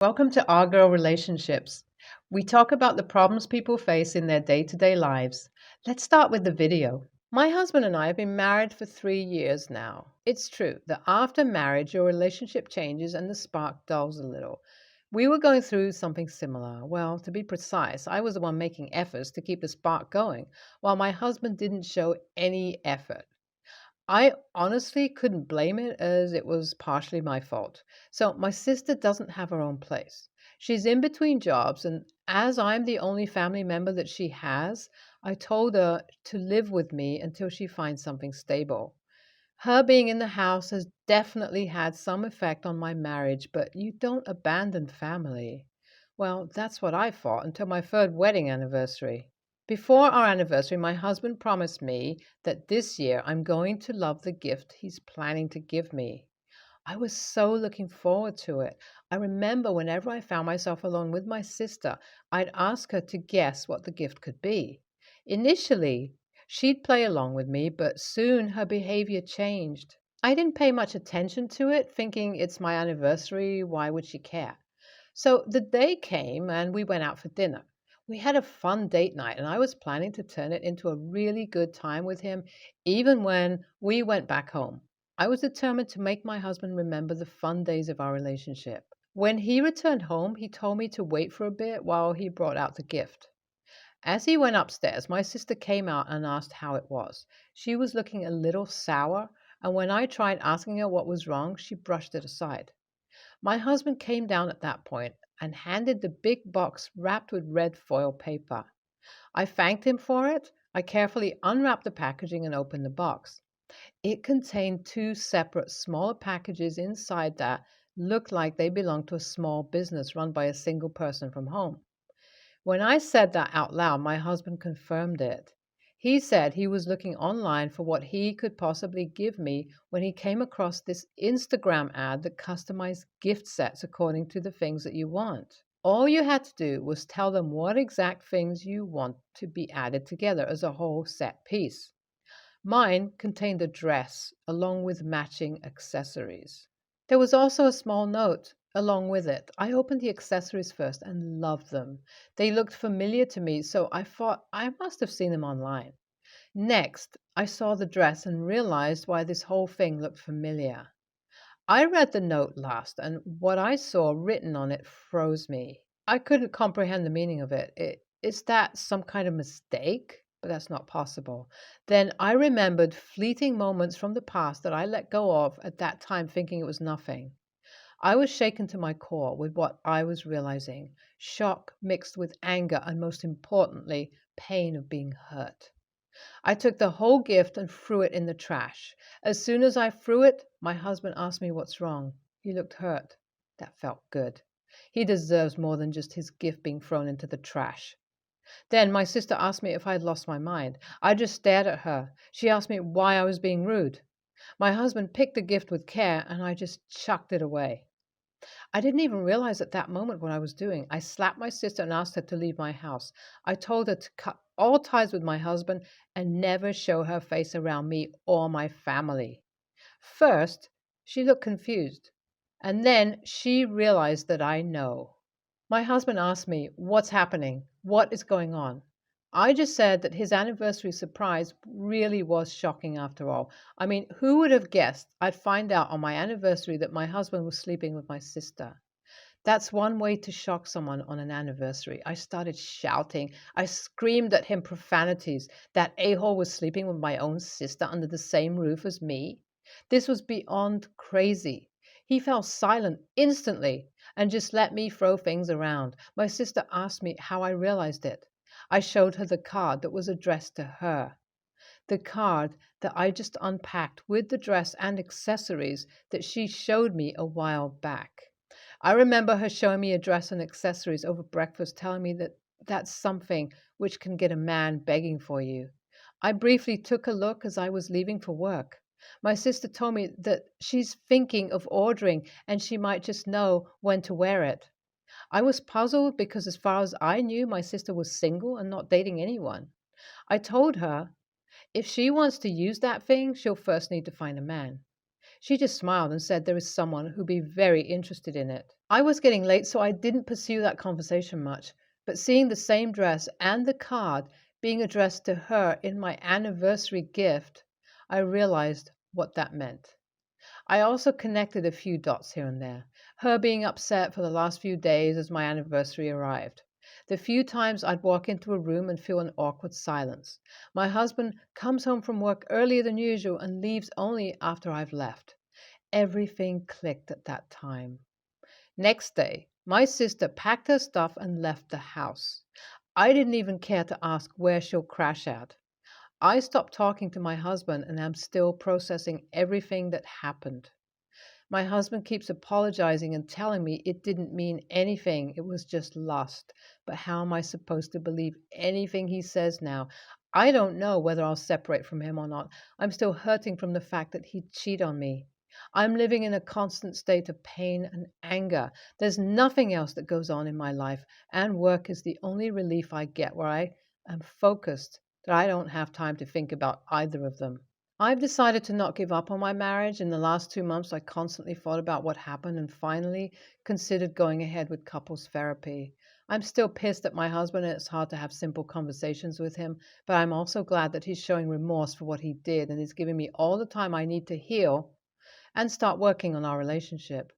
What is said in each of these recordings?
Welcome to Our Girl Relationships. We talk about the problems people face in their day to day lives. Let's start with the video. My husband and I have been married for 3 years now. It's true that after marriage, your relationship changes and the spark dulls a little. We were going through something similar. Well, to be precise, I was the one making efforts to keep the spark going, while my husband didn't show any effort. I honestly couldn't blame it as it was partially my fault. So, my sister doesn't have her own place. She's in between jobs, and as I'm the only family member that she has, I told her to live with me until she finds something stable. Her being in the house has definitely had some effect on my marriage, but you don't abandon family. Well, that's what I thought until my third wedding anniversary. Before our anniversary, my husband promised me that this year I'm going to love the gift he's planning to give me. I was so looking forward to it. I remember whenever I found myself alone with my sister, I'd ask her to guess what the gift could be. Initially, she'd play along with me, but soon her behavior changed. I didn't pay much attention to it, thinking it's my anniversary, why would she care? So the day came and we went out for dinner. We had a fun date night, and I was planning to turn it into a really good time with him, even when we went back home. I was determined to make my husband remember the fun days of our relationship. When he returned home, he told me to wait for a bit while he brought out the gift. As he went upstairs, my sister came out and asked how it was. She was looking a little sour, and when I tried asking her what was wrong, she brushed it aside. My husband came down at that point and handed the big box wrapped with red foil paper. I thanked him for it. I carefully unwrapped the packaging and opened the box. It contained two separate, smaller packages inside that looked like they belonged to a small business run by a single person from home. When I said that out loud, my husband confirmed it. He said he was looking online for what he could possibly give me when he came across this Instagram ad that customized gift sets according to the things that you want. All you had to do was tell them what exact things you want to be added together as a whole set piece. Mine contained a dress along with matching accessories. There was also a small note along with it. I opened the accessories first and loved them. They looked familiar to me, so I thought I must have seen them online. Next, I saw the dress and realized why this whole thing looked familiar. I read the note last, and what I saw written on it froze me. I couldn't comprehend the meaning of it. Is that some kind of mistake? But that's not possible. Then I remembered fleeting moments from the past that I let go of at that time, thinking it was nothing. I was shaken to my core with what I was realizing shock mixed with anger, and most importantly, pain of being hurt. I took the whole gift and threw it in the trash. As soon as I threw it, my husband asked me what's wrong. He looked hurt. That felt good. He deserves more than just his gift being thrown into the trash. Then my sister asked me if I had lost my mind. I just stared at her. She asked me why I was being rude. My husband picked the gift with care, and I just chucked it away. I didn't even realize at that moment what I was doing. I slapped my sister and asked her to leave my house. I told her to cut all ties with my husband and never show her face around me or my family. First, she looked confused, and then she realized that I know. My husband asked me, "What's happening? What is going on?" I just said that his anniversary surprise really was shocking after all. I mean, who would have guessed I'd find out on my anniversary that my husband was sleeping with my sister? That's one way to shock someone on an anniversary. I started shouting. I screamed at him profanities. That a-hole was sleeping with my own sister under the same roof as me. This was beyond crazy. He fell silent instantly and just let me throw things around. My sister asked me how I realized it. I showed her the card that was addressed to her. The card that I just unpacked with the dress and accessories that she showed me a while back. I remember her showing me a dress and accessories over breakfast, telling me that that's something which can get a man begging for you. I briefly took a look as I was leaving for work. My sister told me that she's thinking of ordering and she might just know when to wear it. I was puzzled because, as far as I knew, my sister was single and not dating anyone. I told her if she wants to use that thing, she'll first need to find a man. She just smiled and said there is someone who'd be very interested in it. I was getting late, so I didn't pursue that conversation much, but seeing the same dress and the card being addressed to her in my anniversary gift, I realized what that meant. I also connected a few dots here and there. Her being upset for the last few days as my anniversary arrived. The few times I'd walk into a room and feel an awkward silence. My husband comes home from work earlier than usual and leaves only after I've left. Everything clicked at that time. Next day, my sister packed her stuff and left the house. I didn't even care to ask where she'll crash at. I stopped talking to my husband and am still processing everything that happened. My husband keeps apologizing and telling me it didn't mean anything, it was just lust. But how am I supposed to believe anything he says now? I don't know whether I'll separate from him or not. I'm still hurting from the fact that he'd cheat on me. I'm living in a constant state of pain and anger. There's nothing else that goes on in my life, and work is the only relief I get where I am focused, that I don't have time to think about either of them. I've decided to not give up on my marriage. In the last 2 months, I constantly thought about what happened and finally considered going ahead with couples therapy. I'm still pissed at my husband and it's hard to have simple conversations with him, but I'm also glad that he's showing remorse for what he did and is giving me all the time I need to heal and start working on our relationship.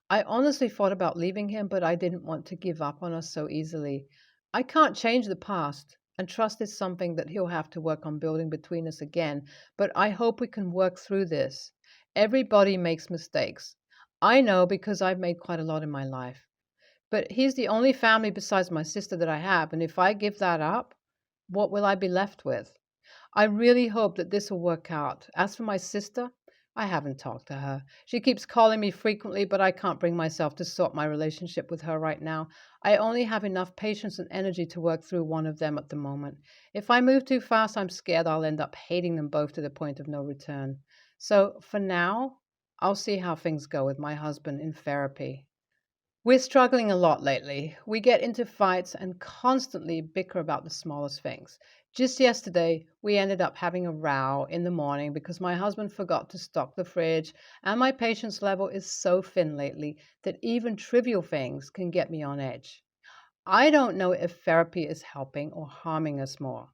I honestly thought about leaving him, but I didn't want to give up on us so easily. I can't change the past, and trust is something that he'll have to work on building between us again, but I hope we can work through this. Everybody makes mistakes. I know because I've made quite a lot in my life. But he's the only family besides my sister that I have, and if I give that up, what will I be left with? I really hope that this will work out. As for my sister, I haven't talked to her. She keeps calling me frequently, but I can't bring myself to sort my relationship with her right now. I only have enough patience and energy to work through one of them at the moment. If I move too fast, I'm scared I'll end up hating them both to the point of no return. So for now, I'll see how things go with my husband in therapy. We're struggling a lot lately. We get into fights and constantly bicker about the smallest things. Just yesterday, we ended up having a row in the morning because my husband forgot to stock the fridge, and my patience level is so thin lately that even trivial things can get me on edge. I don't know if therapy is helping or harming us more.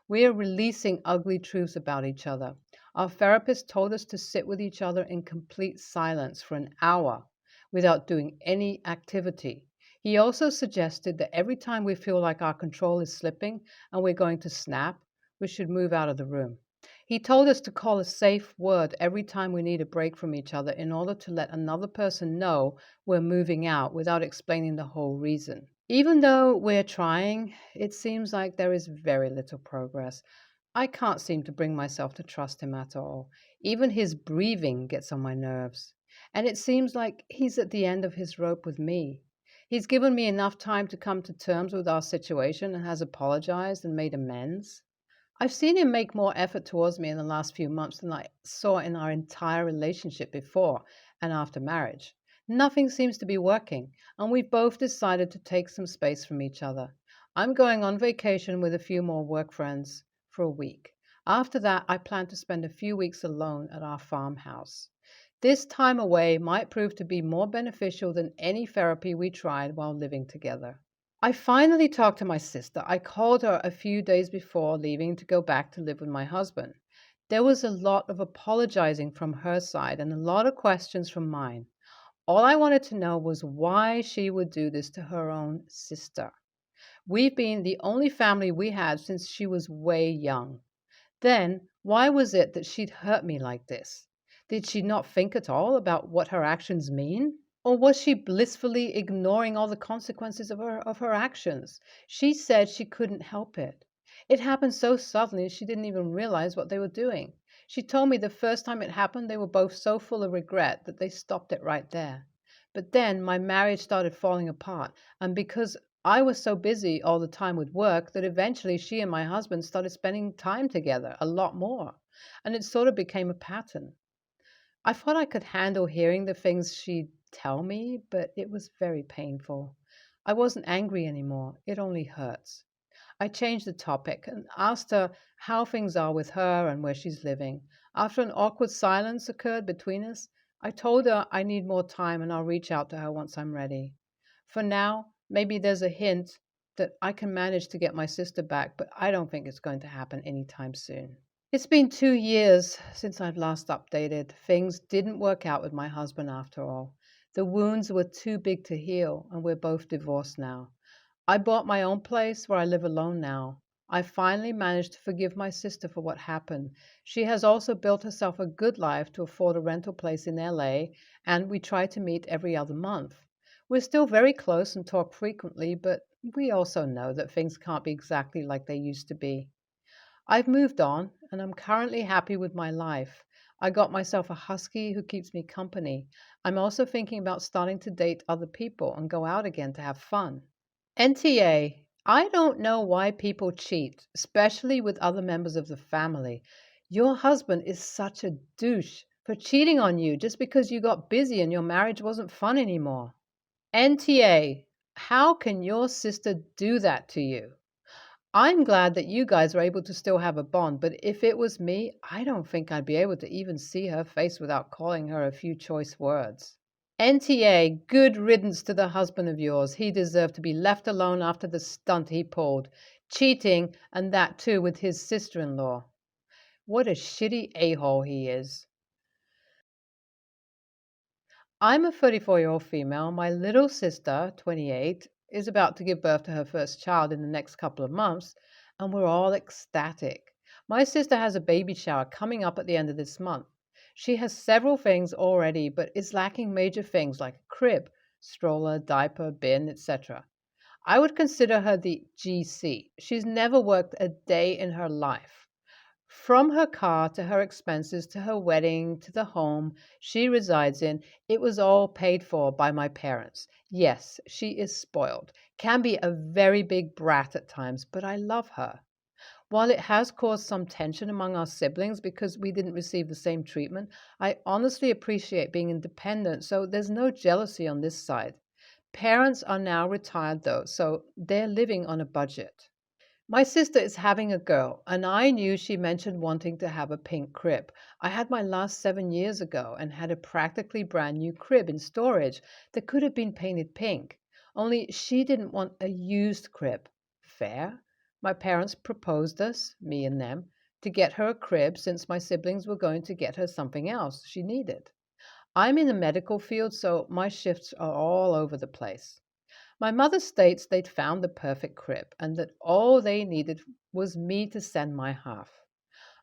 We are releasing ugly truths about each other. Our therapist told us to sit with each other in complete silence for an hour without doing any activity. He also suggested that every time we feel like our control is slipping and we're going to snap, we should move out of the room. He told us to call a safe word every time we need a break from each other in order to let another person know we're moving out without explaining the whole reason. Even though we're trying, it seems like there is very little progress. I can't seem to bring myself to trust him at all. Even his breathing gets on my nerves. And it seems like he's at the end of his rope with me. He's given me enough time to come to terms with our situation and has apologized and made amends. I've seen him make more effort towards me in the last few months than I saw in our entire relationship before and after marriage. Nothing seems to be working, and we've both decided to take some space from each other. I'm going on vacation with a few more work friends for a week. After that, I plan to spend a few weeks alone at our farmhouse. This time away might prove to be more beneficial than any therapy we tried while living together. I finally talked to my sister. I called her a few days before leaving to go back to live with my husband. There was a lot of apologizing from her side and a lot of questions from mine. All I wanted to know was why she would do this to her own sister. We've been the only family we had since she was way young. Then, why was it that she'd hurt me like this? Did she not think at all about what her actions mean? Or was she blissfully ignoring all the consequences of her actions? She said she couldn't help it. It happened so suddenly she didn't even realize what they were doing. She told me the first time it happened they were both so full of regret that they stopped it right there. But then my marriage started falling apart, and because I was so busy all the time with work that eventually she and my husband started spending time together a lot more, and it sort of became a pattern. I thought I could handle hearing the things she'd tell me, but it was very painful. I wasn't angry anymore. It only hurts. I changed the topic and asked her how things are with her and where she's living. After an awkward silence occurred between us, I told her I need more time and I'll reach out to her once I'm ready. For now, maybe there's a hint that I can manage to get my sister back, but I don't think it's going to happen anytime soon. It's been 2 years since I've last updated. Things didn't work out with my husband after all. The wounds were too big to heal, and we're both divorced now. I bought my own place where I live alone now. I finally managed to forgive my sister for what happened. She has also built herself a good life to afford a rental place in LA, and we try to meet every other month. We're still very close and talk frequently, but we also know that things can't be exactly like they used to be. I've moved on, and I'm currently happy with my life. I got myself a husky who keeps me company. I'm also thinking about starting to date other people and go out again to have fun. NTA, I don't know why people cheat, especially with other members of the family. Your husband is such a douche for cheating on you just because you got busy and your marriage wasn't fun anymore. NTA, how can your sister do that to you? I'm glad that you guys are able to still have a bond, but if it was me, I don't think I'd be able to even see her face without calling her a few choice words. NTA, good riddance to the husband of yours. He deserved to be left alone after the stunt he pulled. Cheating, and that too with his sister in law. What a shitty a-hole he is. I'm a 34-year-old female. My little sister, 28, is about to give birth to her first child in the next couple of months, and we're all ecstatic. My sister has a baby shower coming up at the end of this month. She has several things already, but is lacking major things like a crib, stroller, diaper, bin, etc. I would consider her the GC. She's never worked a day in her life. From her car to her expenses to her wedding to the home she resides in, it was all paid for by my parents. Yes, she is spoiled, can be a very big brat at times, but I love her. While it has caused some tension among our siblings because we didn't receive the same treatment, I honestly appreciate being independent, so there's no jealousy on this side. Parents are now retired though, so they're living on a budget. My sister is having a girl, and I knew she mentioned wanting to have a pink crib. I had my last 7 years ago and had a practically brand new crib in storage that could have been painted pink. Only she didn't want a used crib. Fair. My parents proposed us, me and them, to get her a crib since my siblings were going to get her something else she needed. I'm in the medical field, so my shifts are all over the place. My mother states they'd found the perfect crib and that all they needed was me to send my half.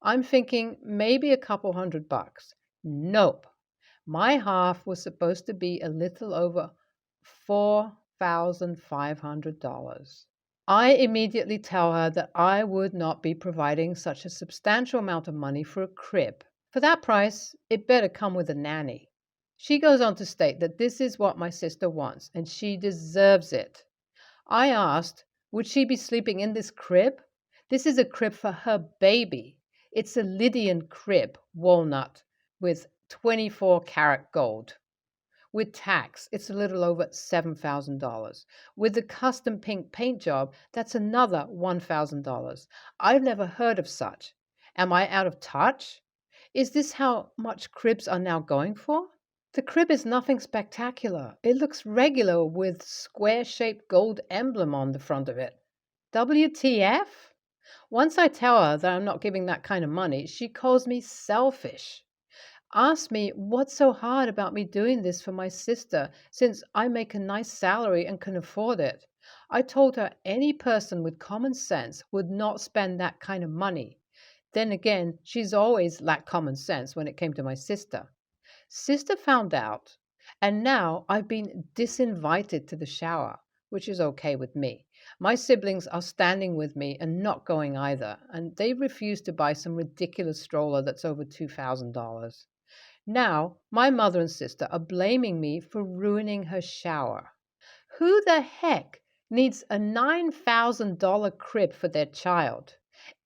I'm thinking maybe a couple $100. Nope. My half was supposed to be a little over $4,500. I immediately tell her that I would not be providing such a substantial amount of money for a crib. For that price, it better come with a nanny. She goes on to state that this is what my sister wants, and she deserves it. I asked, would she be sleeping in this crib? This is a crib for her baby. It's a Lydian crib, walnut, with 24-karat gold. With tax, it's a little over $7,000. With the custom pink paint job, that's another $1,000. I've never heard of such. Am I out of touch? Is this how much cribs are now going for? The crib is nothing spectacular. It looks regular with square-shaped gold emblem on the front of it. WTF? Once I tell her that I'm not giving that kind of money, she calls me selfish. Asks me what's so hard about me doing this for my sister since I make a nice salary and can afford it. I told her any person with common sense would not spend that kind of money. Then again, she's always lacked common sense when it came to my sister. Sister found out, and now I've been disinvited to the shower, which is okay with me. My siblings are standing with me and not going either, and they refuse to buy some ridiculous stroller that's over $2,000. Now, my mother and sister are blaming me for ruining her shower. Who the heck needs a $9,000 crib for their child?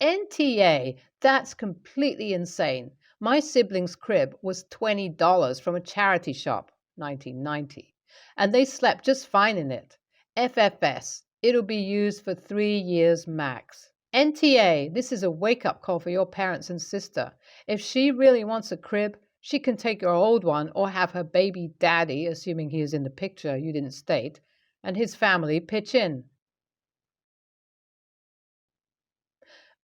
NTA, that's completely insane. My sibling's crib was $20 from a charity shop, 1990, and they slept just fine in it. FFS, it'll be used for 3 years max. NTA, this is a wake-up call for your parents and sister. If she really wants a crib, she can take your old one or have her baby daddy, assuming he is in the picture you didn't state, and his family pitch in.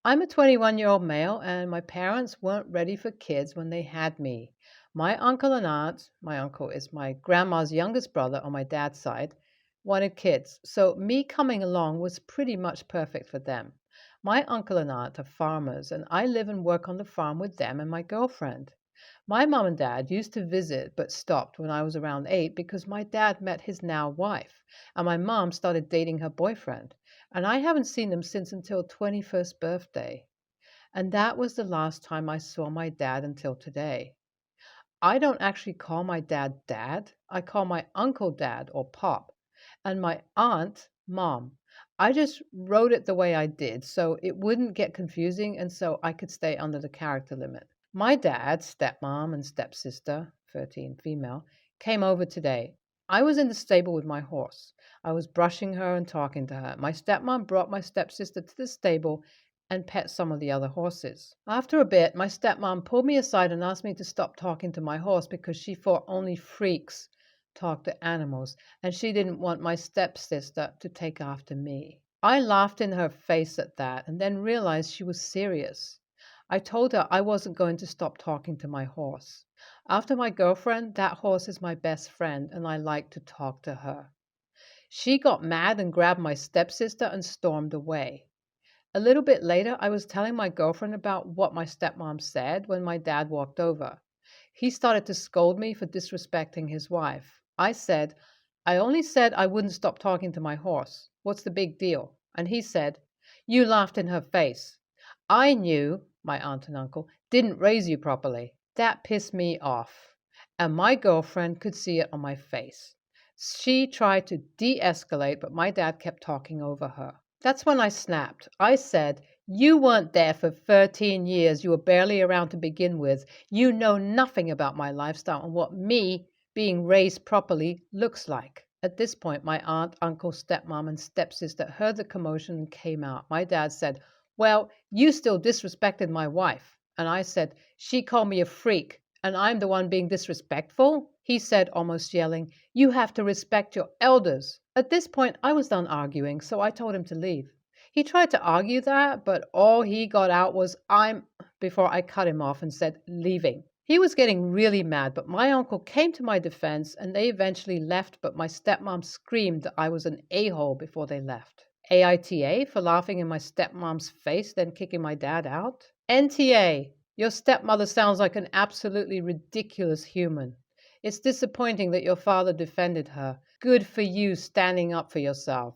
I'm a 21-year-old male, and my parents weren't ready for kids when they had me. My uncle and aunt, my uncle is my grandma's youngest brother on my dad's side, wanted kids, so me coming along was pretty much perfect for them. My uncle and aunt are farmers, and I live and work on the farm with them and my girlfriend. My mom and dad used to visit but stopped when I was around 8 because my dad met his now wife, and my mom started dating her boyfriend, and I haven't seen them since until 21st birthday. And that was the last time I saw my dad until today. I don't actually call my dad dad. I call my uncle dad or pop, and my aunt mom. I just wrote it the way I did so it wouldn't get confusing and so I could stay under the character limit. My dad, stepmom, and stepsister, 13 female, came over today. I was in the stable with my horse. I was brushing her and talking to her. My stepmom brought my stepsister to the stable and pet some of the other horses. After a bit, my stepmom pulled me aside and asked me to stop talking to my horse because she thought only freaks talk to animals, and she didn't want my stepsister to take after me. I laughed in her face at that and then realized she was serious. I told her I wasn't going to stop talking to my horse. After my girlfriend, that horse is my best friend, and I like to talk to her. She got mad and grabbed my stepsister and stormed away. A little bit later, I was telling my girlfriend about what my stepmom said when my dad walked over. He started to scold me for disrespecting his wife. I said, I only said I wouldn't stop talking to my horse. What's the big deal? And he said, you laughed in her face. I knew my aunt and uncle didn't raise you properly. That pissed me off. And my girlfriend could see it on my face. She tried to de escalate, but my dad kept talking over her. That's when I snapped. I said, you weren't there for 13 years. You were barely around to begin with. You know nothing about my lifestyle and what me being raised properly looks like. At this point, my aunt, uncle, stepmom, and stepsister heard the commotion and came out. My dad said, well, you still disrespected my wife. And I said, she called me a freak, and I'm the one being disrespectful? He said, almost yelling, you have to respect your elders. At this point, I was done arguing, so I told him to leave. He tried to argue that, but all he got out was, before I cut him off and said, leaving. He was getting really mad, but my uncle came to my defense and they eventually left, but my stepmom screamed that I was an a-hole before they left. AITA for laughing in my stepmom's face, then kicking my dad out. NTA, your stepmother sounds like an absolutely ridiculous human. It's disappointing that your father defended her. Good for you standing up for yourself.